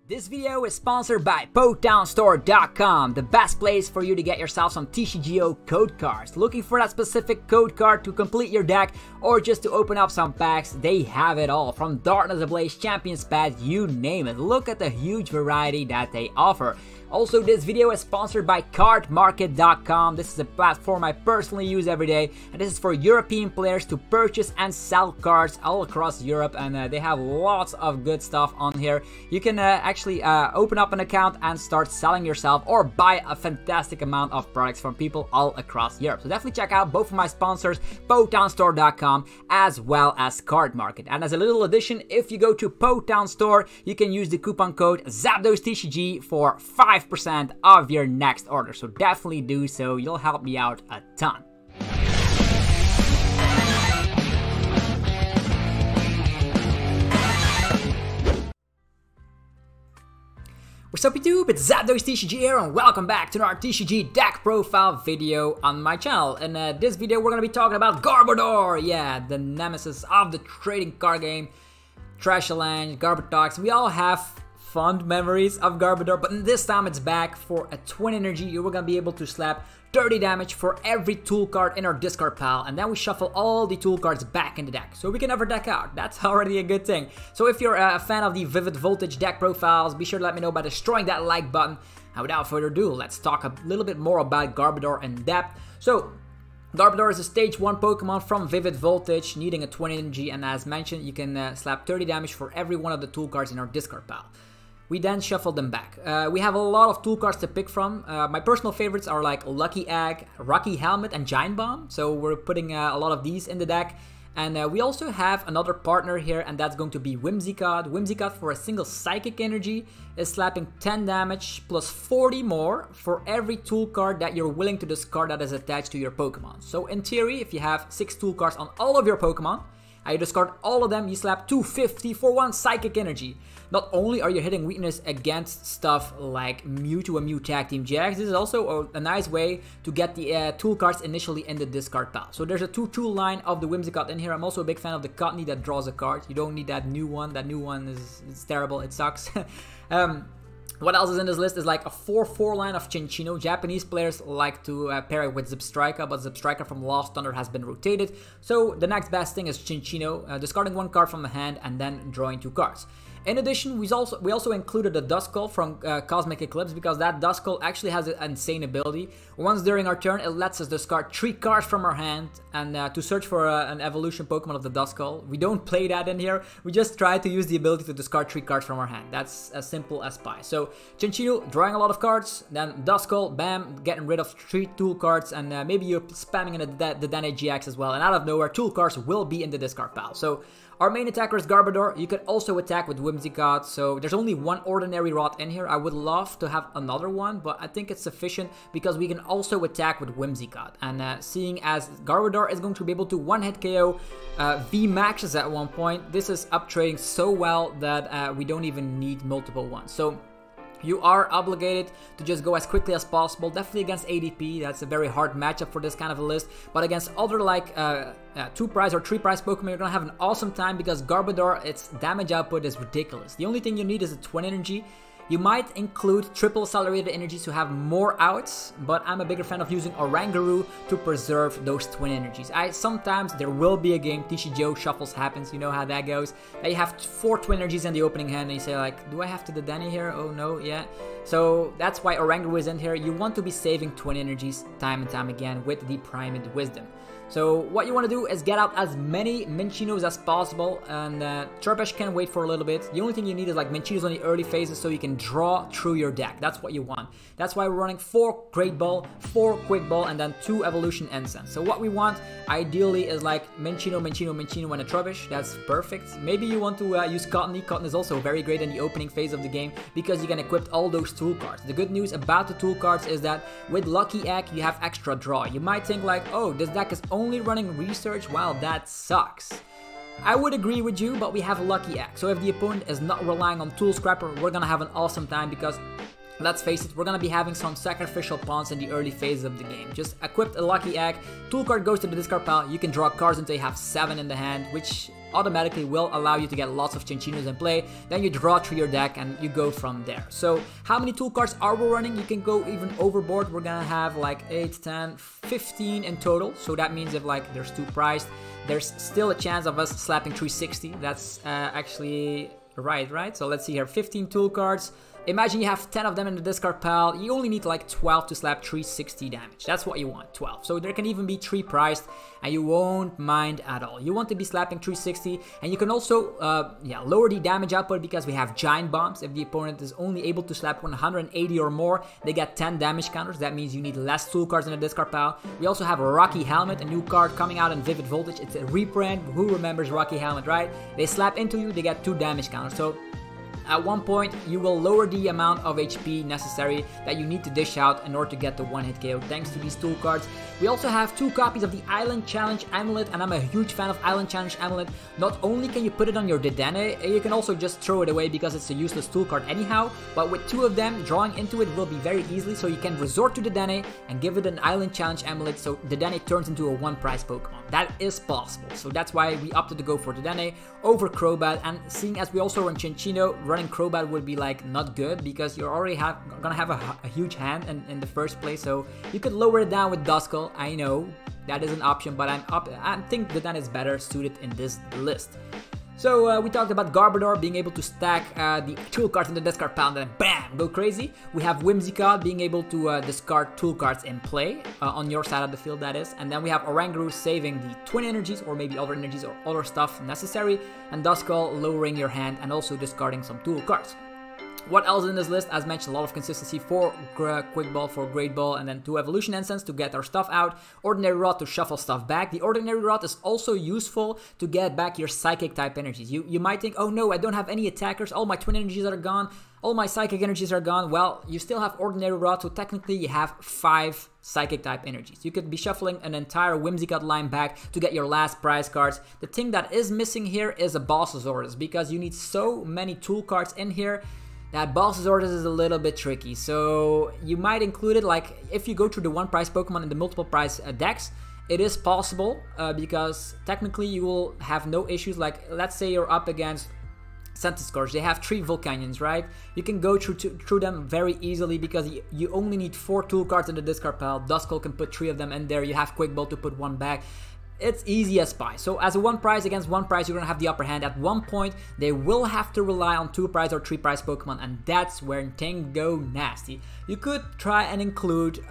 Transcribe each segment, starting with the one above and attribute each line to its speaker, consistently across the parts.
Speaker 1: This video is sponsored by PokemonStore.com, the best place for you to get yourself some TCG code cards. Looking for that specific code card to complete your deck or just to open up some packs? They have it all. From Darkness Ablaze, Champions Path, you name it. Look at the huge variety that they offer. Also, this video is sponsored by cardmarket.com. This is a platform I personally use every day, and this is for European players to purchase and sell cards all across Europe, and they have lots of good stuff on here. You can actually open up an account and start selling yourself or buy a fantastic amount of products from people all across Europe. So definitely check out both of my sponsors, PokemonStore.com as well as Card Market. And as a little addition, if you go to Pokemon Store, you can use the coupon code ZapdosTCG for 5% of your next order, so definitely do so. You'll help me out a ton. What's up YouTube, it's ZapdosTCG here and welcome back to another TCG deck profile video on my channel. In this video we're going to be talking about Garbodor, yeah, the nemesis of the trading card game, Trashalange, Garbotox. We all have fond memories of Garbodor, but this time it's back for a twin energy. You're gonna be able to slap 30 damage for every tool card in our discard pile, and then we shuffle all the tool cards back in the deck, so we can never deck out. That's already a good thing. So if you're a fan of the Vivid Voltage deck profiles, be sure to let me know by destroying that like button. And without further ado, let's talk a little bit more about Garbodor in depth. So Garbodor is a stage 1 Pokemon from Vivid Voltage, needing a twin energy, and as mentioned, you can slap 30 damage for every one of the tool cards in our discard pile. We then shuffle them back. We have a lot of tool cards to pick from. My personal favorites are like Lucky Egg, Rocky Helmet, and Giant Bomb. So we're putting a lot of these in the deck. And we also have another partner here, and that's going to be Whimsicott. Whimsicott, for a single Psychic Energy, is slapping 10 damage plus 40 more for every tool card that you're willing to discard that is attached to your Pokemon. So in theory, if you have 6 tool cards on all of your Pokemon, and you discard all of them, you slap 250 for 1 Psychic Energy. Not only are you hitting weakness against stuff like Mewtwo and Mew Tag Team GX, this is also a nice way to get the tool cards initially in the discard pile. So there's a 2-tool line of the Whimsicott in here. I'm also a big fan of the Cottonee that draws a card. You don't need that new one. That new one is terrible. It sucks. What else is in this list is like a 4-4 line of Cinccino. Japanese players like to pair it with Zebstrika, but Zebstrika from Lost Thunder has been rotated. So the next best thing is Cinccino, discarding 1 card from the hand and then drawing 2 cards. In addition, we also included the Duskull from Cosmic Eclipse, because that Duskull actually has an insane ability. Once during our turn, it lets us discard 3 cards from our hand and to search for an evolution Pokemon of the Duskull. We don't play that in here. We just try to use the ability to discard 3 cards from our hand. That's as simple as pie. So Cinccino drawing a lot of cards, then Duskull, bam, getting rid of 3 tool cards, and maybe you're spamming in the Dedenne-GX as well. And out of nowhere, tool cards will be in the discard pile. So our main attacker is Garbodor. You could also attack with Whimsicott, so there's only 1 ordinary rod in here. I would love to have another one, but I think it's sufficient because we can also attack with Whimsicott. And seeing as Garbodor is going to be able to one-hit KO VMAXES at one point, this is up trading so well that we don't even need multiple ones. So you are obligated to just go as quickly as possible, definitely against ADP. That's a very hard matchup for this kind of a list, but against other like 2-prize or 3-prize Pokemon, you're gonna have an awesome time because Garbodor, its damage output is ridiculous. The only thing you need is a twin energy. You might include triple accelerated energies to have more outs, but I'm a bigger fan of using Oranguru to preserve those twin energies. Sometimes there will be a game, TCG shuffles happens, you know how that goes. You have 4 twin energies in the opening hand and you say like, do I have to Dedenne here? Oh no, yeah. So that's why Oranguru is in here. You want to be saving twin energies time and time again with the Primate Wisdom. So what you want to do is get out as many Mincinos as possible, and Trubbish can wait for a little bit. The only thing you need is like Mincinos on the early phases so you can draw through your deck. That's what you want. That's why we're running 4 Great Ball, 4 Quick Ball, and then 2 Evolution Incense. So what we want ideally is like Minccino, and a Trubbish. That's perfect. Maybe you want to use Cottonee. Cottonee is also very great in the opening phase of the game because you can equip all those tool cards. The good news about the tool cards is that with Lucky Egg you have extra draw. You might think like, oh, this deck is only running research. Wow, that sucks. I would agree with you, but we have a Lucky Egg. So if the opponent is not relying on Tool Scrapper, we're gonna have an awesome time because let's face it, we're gonna be having some sacrificial pawns in the early phases of the game. Just equip a Lucky Egg, tool card goes to the discard pile, you can draw cards until you have 7 in the hand, which automatically will allow you to get lots of Cinccinos in play. Then you draw through your deck and you go from there. So how many tool cards are we running? You can go even overboard. We're gonna have like 8, 10, 15 in total. So that means if like there's 2 priced, there's still a chance of us slapping 360. That's actually right? So let's see here, 15 tool cards. Imagine you have 10 of them in the discard pile. You only need like 12 to slap 360 damage. That's what you want, 12. So there can even be 3 priced and you won't mind at all. You want to be slapping 360, and you can also lower the damage output because we have giant bombs. If the opponent is only able to slap 180 or more, they get 10 damage counters. That means you need less tool cards in the discard pile. We also have a Rocky Helmet, a new card coming out in Vivid Voltage. It's a reprint. Who remembers Rocky Helmet, right? They slap into you, they get 2 damage counters. So at one point, you will lower the amount of HP necessary that you need to dish out in order to get the one-hit KO thanks to these tool cards. We also have 2 copies of the Island Challenge Amulet, and I'm a huge fan of Island Challenge Amulet. Not only can you put it on your Dedenne, you can also just throw it away because it's a useless tool card anyhow, but with 2 of them, drawing into it will be very easily, so you can resort to Dedenne and give it an Island Challenge Amulet so Dedenne turns into a 1-prize Pokemon. That is possible, so that's why we opted to go for Dedenne over Crobat, and seeing as we also run Cinccino, running Crobat would be like not good because you're already gonna have a huge hand in the first place, so you could lower it down with Duskull. I know that is an option, but I think Dedenne is better suited in this list. So we talked about Garbodor being able to stack the tool cards in the discard pile and then BAM! Go crazy. We have Whimsicott being able to discard tool cards in play, on your side of the field that is. And then we have Oranguru saving the twin energies or maybe other energies or other stuff necessary. And Duskull lowering your hand and also discarding some tool cards. What else in this list? As mentioned, a lot of consistency for Quick Ball, for Great Ball, and then 2 Evolution Incense to get our stuff out. Ordinary Rod to shuffle stuff back. The Ordinary Rod is also useful to get back your Psychic type energies. You might think, oh no, I don't have any attackers, all my twin energies are gone, all my Psychic energies are gone. Well, you still have Ordinary Rod, so technically you have 5 Psychic type energies. You could be shuffling an entire Whimsicott line back to get your last prize cards. The thing that is missing here is a Boss's Orders, because you need so many tool cards in here that Boss's Orders is a little bit tricky. So you might include it, like if you go through the 1-prize Pokemon in the multiple prize decks, it is possible because technically you will have no issues. Like let's say you're up against Centiskorch, they have 3 Volcanions, right? You can go through them very easily because you only need 4 tool cards in the discard pile. Duskull can put 3 of them in there. You have Quick Ball to put 1 back. It's easy as pie. So as a 1-prize against 1-prize, you're gonna have the upper hand. At one point, they will have to rely on 2-prize or 3-prize Pokemon, and that's where things go nasty. You could try and include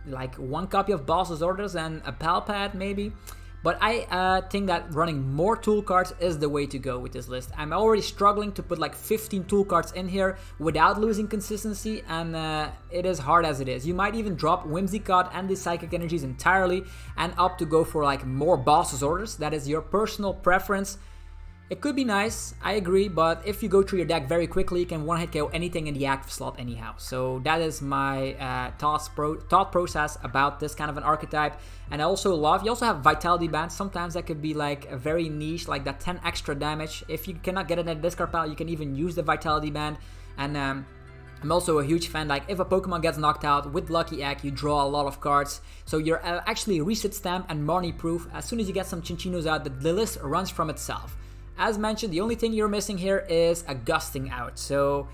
Speaker 1: like 1 copy of Boss's Orders and a Palpad maybe. But I think that running more tool cards is the way to go with this list. I'm already struggling to put like 15 tool cards in here without losing consistency, and it is hard as it is. You might even drop Whimsicott and the Psychic energies entirely and opt to go for like more Boss's Orders. That is your personal preference. It could be nice, I agree, but if you go through your deck very quickly, you can one-hit KO anything in the active slot anyhow. So that is my thought process about this kind of an archetype. And I also love, you also have Vitality Band. Sometimes that could be like a very niche, like that 10 extra damage. If you cannot get it in a discard pile, you can even use the Vitality Band. And I'm also a huge fan, like if a Pokemon gets knocked out with Lucky Egg, you draw a lot of cards. So you're actually reset stamp and Marnie proof. As soon as you get some Cinccinos out, the list runs from itself. As mentioned, the only thing you're missing here is a Gusting out. So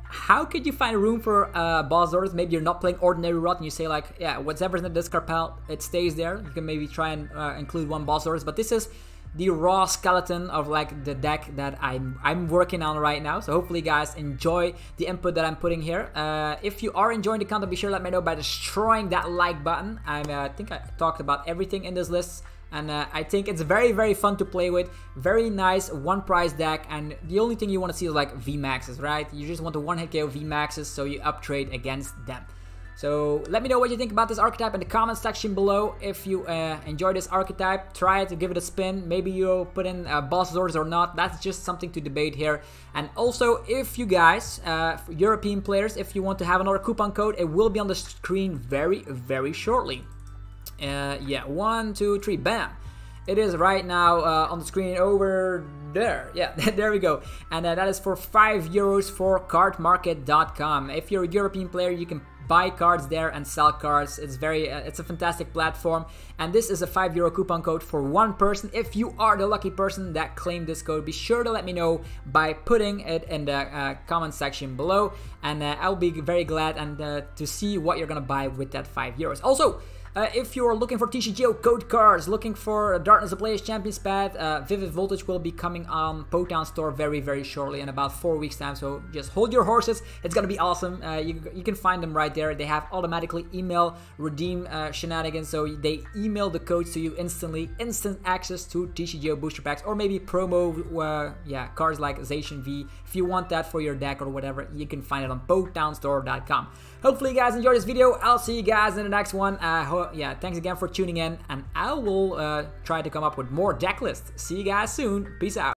Speaker 1: how could you find room for Boss Orders? Maybe you're not playing Ordinary Rod and you say like, yeah, whatever's in the discard pile, it stays there. You can maybe try and include 1 Boss Orders, but this is the raw skeleton of like the deck that I'm working on right now. So hopefully guys enjoy the input that I'm putting here. If you are enjoying the content, be sure to let me know by destroying that like button. I think I talked about everything in this list. And I think it's very, very fun to play with. Very nice 1-prize deck. And the only thing you want to see is like VMAXES, right? You just want to one-hit KO VMAXES so you uptrade against them. So let me know what you think about this archetype in the comment section below. If you enjoy this archetype, try it, give it a spin. Maybe you'll put in Boss's Orders or not. That's just something to debate here. And also, if you guys, European players, if you want to have another coupon code, it will be on the screen very, very shortly. Yeah, 1, 2, 3, bam! It is right now on the screen over there. Yeah, there we go. And that is for €5 for cardmarket.com. If you're a European player, you can buy cards there and sell cards. It's it's a fantastic platform, and this is a €5 coupon code for one person. If you are the lucky person that claimed this code, be sure to let me know by putting it in the comment section below, and I'll be very glad and to see what you're gonna buy with that €5. Also, if you're looking for TCGO code cards, looking for Darkness Ablaze Champions Pad, Vivid Voltage will be coming on Pokémon Store very shortly, in about 4 weeks time, so just hold your horses. It's gonna be awesome. You can find them right there. They have automatically email redeem shenanigans, so they email the codes to you instantly, instant access to TCGO booster packs, or maybe promo cards like Zacian V. If you want that for your deck or whatever, you can find it on PokemonStore.com. Hopefully you guys enjoyed this video. I'll see you guys in the next one. Thanks again for tuning in, and I will try to come up with more deck lists. See you guys soon. Peace out.